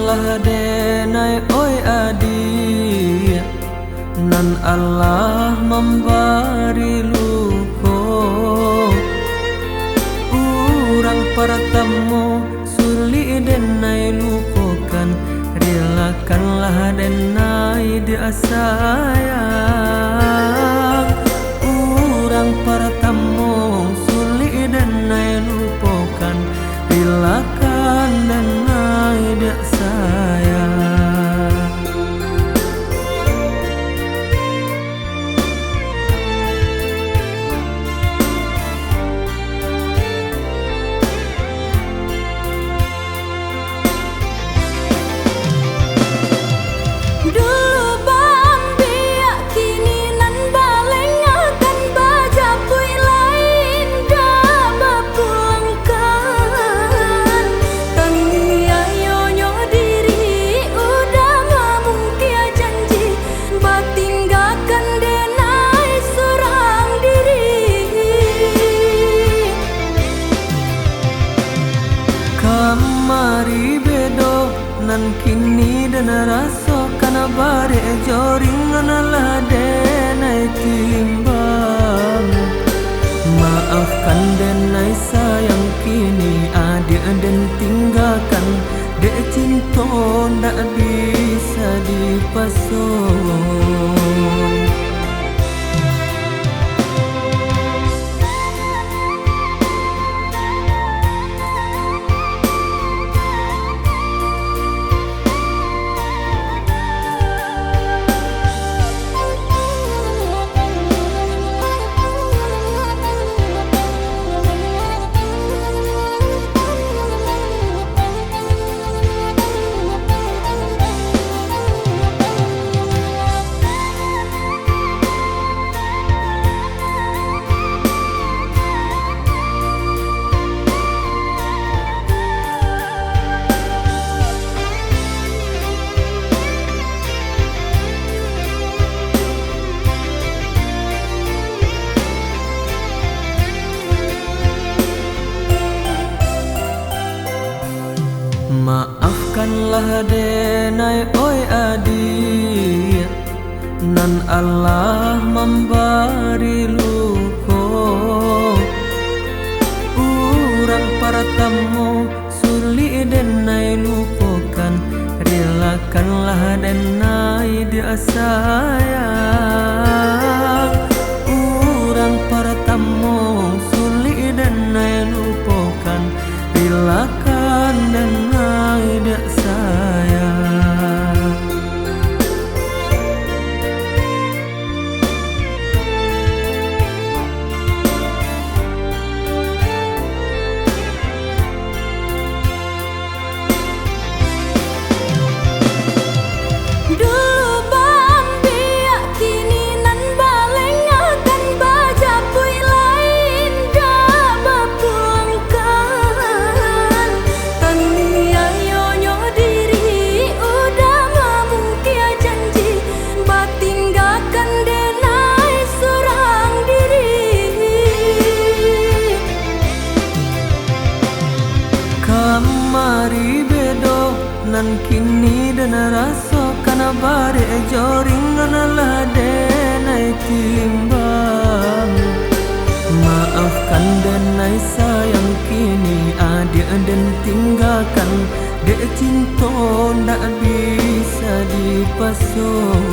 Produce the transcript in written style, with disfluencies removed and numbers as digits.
maafkanlah denai oi adik, nan Allah memberi luko. Urang pertemu suli denai lupakan, relakanlah denai dia sayang. Urang pertemu suli denai lupakan, relakan denai dia sayang. Mari bedo nan kini dan rasa kana bare joring lah denai timbang. Maafkan denai sayang kini adik dan tinggalkan, dek cinta ndak bisa dipasung. Maafkanlah denai oi adik, nan Allah memberi luko. Urang pertemu suli denai lupakan, relakanlah denai dia sayang. Urang pertemu suli denai lupakan, relakan denai dia sayang. Mari bedo nan kini dan rasa kana bare joring lah denai timbang. Maafkan denai sayang kini adik dan tinggalkan, dek cinta ndak bisa dipasung.